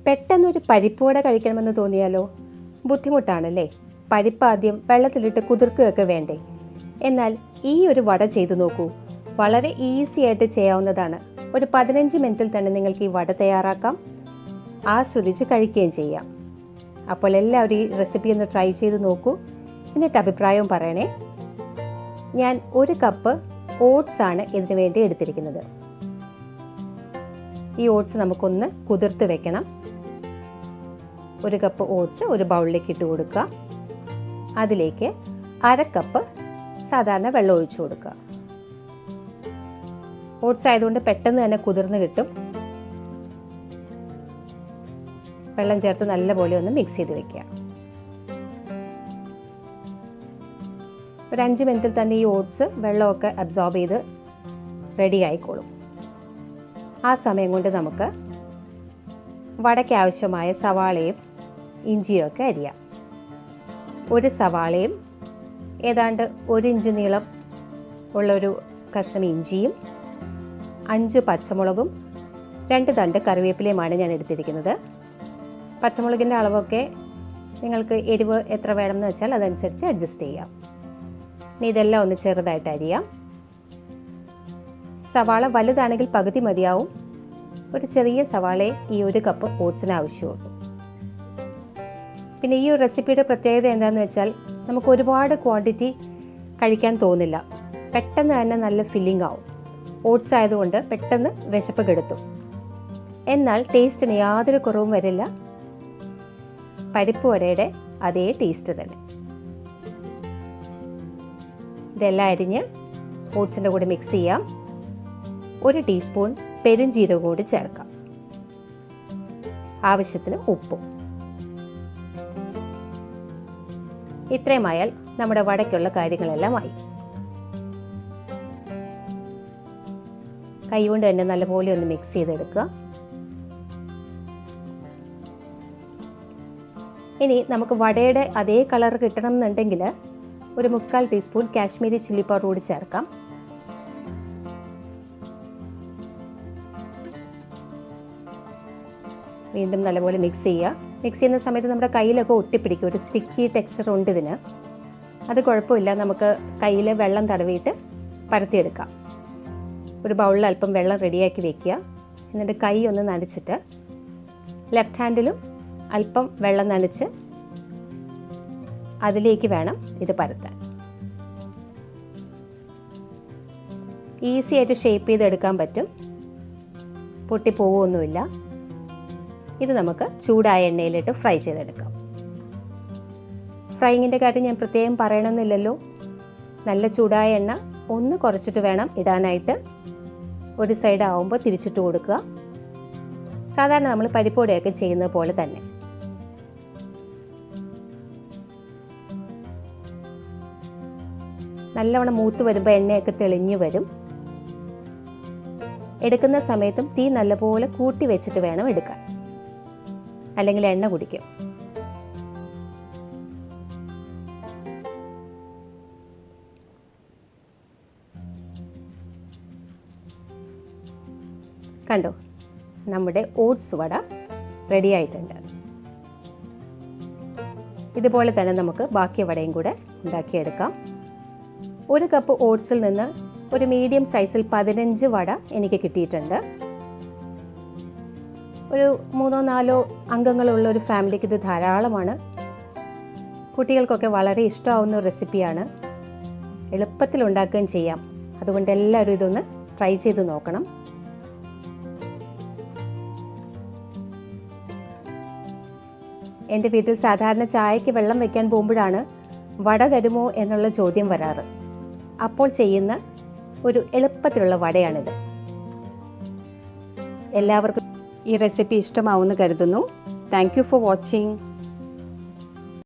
പെട്ടെന്നൊരു പരിപ്പ് വട കഴിക്കണമെന്ന് തോന്നിയാലോ? ബുദ്ധിമുട്ടാണല്ലേ? പരിപ്പ് ആദ്യം വെള്ളത്തിലിട്ട് കുതിർക്കുകയൊക്കെ വേണ്ടേ? എന്നാൽ ഈ ഒരു വട ചെയ്തു നോക്കൂ. വളരെ ഈസി ആയിട്ട് ചെയ്യാവുന്നതാണ്. ഒരു 15 മിനിറ്റിൽ തന്നെ നിങ്ങൾക്ക് ഈ വട തയ്യാറാക്കാം, ആസ്വദിച്ച് കഴിക്കുകയും ചെയ്യാം. അപ്പോൾ എല്ലാവരും ഈ റെസിപ്പി ഒന്ന് ട്രൈ ചെയ്ത് നോക്കൂ, എന്നിട്ട് അഭിപ്രായവും പറയണേ. ഞാൻ 1 കപ്പ് ഓട്സ് ആണ് ഇതിനു വേണ്ടി എടുത്തിരിക്കുന്നത്. ഈ ഓട്സ് നമുക്കൊന്ന് കുതിർത്ത് വെക്കണം. 1 കപ്പ് ഓട്സ് ഒരു ബൗളിലേക്ക് ഇട്ട് കൊടുക്കുക. അതിലേക്ക് 1/2 കപ്പ് സാധാരണ വെള്ളം ഒഴിച്ചു കൊടുക്കുക. ഓട്സ് ആയതുകൊണ്ട് പെട്ടെന്ന് തന്നെ കുതിർന്ന് കിട്ടും. വെള്ളം ചേർത്ത് നല്ലപോലെ ഒന്ന് മിക്സ് ചെയ്ത് വെക്കുക. ഒരു 5 മിനിറ്റിൽ തന്നെ ഈ ഓട്സ് വെള്ളമൊക്കെ അബ്സോർബ് ചെയ്ത് റെഡി ആയിക്കോളും. ആ സമയം കൊണ്ട് നമുക്ക് വടയ്ക്ക് ആവശ്യമായ സവാളയും ഇഞ്ചിയും ഒക്കെ അരിയാം. 1 സവാളയും ഏതാണ്ട് 1 ഇഞ്ച് നീളം ഉള്ളൊരു കഷ്ണം ഇഞ്ചിയും 5 പച്ചമുളകും 2 തണ്ട് കറിവേപ്പിലയുമാണ് ഞാൻ എടുത്തിരിക്കുന്നത്. പച്ചമുളകിൻ്റെ അളവൊക്കെ നിങ്ങൾക്ക് എരിവ് എത്ര വേണമെന്ന് വെച്ചാൽ അതനുസരിച്ച് അഡ്ജസ്റ്റ് ചെയ്യാം. ഇനി ഇതെല്ലാം ഒന്ന് ചെറുതായിട്ട് അരിയാം. സവാള വലുതാണെങ്കിൽ പകുതി മതിയാവും. ഒരു ചെറിയ സവാളയെ ഈ 1 കപ്പ് ഓട്സിന് ആവശ്യമുള്ളൂ. പിന്നെ ഈ ഒരു റെസിപ്പിയുടെ പ്രത്യേകത എന്താണെന്ന് വെച്ചാൽ നമുക്ക് ഒരുപാട് ക്വാണ്ടിറ്റി കഴിക്കാൻ തോന്നില്ല. പെട്ടെന്ന് തന്നെ നല്ല ഫില്ലിംഗ് ആവും. ഓട്സ് ആയതുകൊണ്ട് പെട്ടെന്ന് വിശപ്പ് കെടുത്തും. എന്നാൽ ടേസ്റ്റിന് യാതൊരു കുറവും വരില്ല. പരിപ്പ് വടയുടെ അതേ ടേസ്റ്റ് തന്നെ. ഇതെല്ലാം അരിഞ്ഞ് ഓട്സിൻ്റെ കൂടെ മിക്സ് ചെയ്യാം. 1 ടീസ്പൂൺ പെരുംജീരകം കൂടി ചേർക്കാം. ആവശ്യത്തിന് ഉപ്പും. ഇത്രയുമായാൽ നമ്മുടെ വടയ്ക്കുള്ള കാര്യങ്ങളെല്ലാം ആയി. കൈകൊണ്ട് തന്നെ നല്ലപോലെ ഒന്ന് മിക്സ് ചെയ്തെടുക്കുക. ഇനി നമുക്ക് വടയുടെ അതേ കളർ കിട്ടണം എന്നുണ്ടെങ്കിൽ ഒരു 1/4 ടീസ്പൂൺ കാശ്മീരി ചില്ലി പൗഡർ കൂടി ചേർക്കാം. വീണ്ടും നല്ലപോലെ മിക്സ് ചെയ്യുക. മിക്സ് ചെയ്യുന്ന സമയത്ത് നമ്മുടെ കയ്യിലൊക്കെ ഒട്ടിപ്പിടിക്കും. ഒരു സ്റ്റിക്കി ടെക്സ്ചർ ഉണ്ട് ഇതിന്. അത് കുഴപ്പമില്ല. നമുക്ക് കയ്യിൽ വെള്ളം തടവിയിട്ട് പരത്തിയെടുക്കാം. ഒരു ബൗളിൽ അല്പം വെള്ളം റെഡിയാക്കി വെക്കുക. എന്നിട്ട് കൈ ഒന്ന് നനച്ചിട്ട് ലെഫ്റ്റ് ഹാൻഡിലും അല്പം വെള്ളം നനച്ച് അതിലേക്ക് വേണം ഇത് പരത്താൻ. ഈസി ആയിട്ട് ഷേപ്പ് ചെയ്തെടുക്കാൻ പറ്റും. പൊട്ടിപ്പോവുമൊന്നുമില്ല. ഇത് നമുക്ക് ചൂടായ എണ്ണയിലിട്ട് ഫ്രൈ ചെയ്തെടുക്കാം. ഫ്രൈയിങ്ങിൻ്റെ കാര്യം ഞാൻ പ്രത്യേകം പറയണമെന്നില്ലല്ലോ. നല്ല ചൂടായ എണ്ണ ഒന്ന് കുറച്ചിട്ട് വേണം ഇടാനായിട്ട്. ഒരു സൈഡ് ആവുമ്പോൾ തിരിച്ചിട്ട് കൊടുക്കുക. സാധാരണ നമ്മൾ പരിപ്പോടെയൊക്കെ ചെയ്യുന്നത് പോലെ തന്നെ. നല്ലവണ്ണം മൂത്ത് വരുമ്പോൾ എണ്ണയൊക്കെ തെളിഞ്ഞു വരും. എടുക്കുന്ന സമയത്തും തീ നല്ലപോലെ കൂട്ടി വെച്ചിട്ട് വേണം എടുക്കാൻ, അല്ലെങ്കിൽ എണ്ണ കുടിക്കും. കണ്ടോ, നമ്മുടെ ഓട്സ് വട റെഡി ആയിട്ടുണ്ട്. ഇതുപോലെ തന്നെ നമുക്ക് ബാക്കി വടയും കൂടെ ഉണ്ടാക്കിയെടുക്കാം. 1 കപ്പ് ഓട്സിൽ നിന്ന് ഒരു മീഡിയം സൈസിൽ 15 വട എനിക്ക് കിട്ടിയിട്ടുണ്ട്. ഒരു 3-4 അംഗങ്ങളുള്ള ഒരു ഫാമിലിക്ക് ഇത് ധാരാളമാണ്. കുട്ടികൾക്കൊക്കെ വളരെ ഇഷ്ടമാവുന്ന റെസിപ്പിയാണ്. എളുപ്പത്തിൽ ഉണ്ടാക്കുകയും ചെയ്യാം. അതുകൊണ്ട് എല്ലാവരും ഇതൊന്ന് ട്രൈ ചെയ്ത് നോക്കണം. എൻ്റെ വീട്ടിൽ സാധാരണ ചായയ്ക്ക് വെള്ളം വെക്കാൻ പോകുമ്പോഴാണ് വട തരുമോ എന്നുള്ള ചോദ്യം വരാറ്. അപ്പോൾ ചെയ്യുന്ന ഒരു എളുപ്പത്തിലുള്ള വടയാണിത്. എല്ലാവർക്കും ഈ റെസിപ്പി ഇഷ്ടമാവുമെന്ന് കരുതുന്നു. Thank you for watching.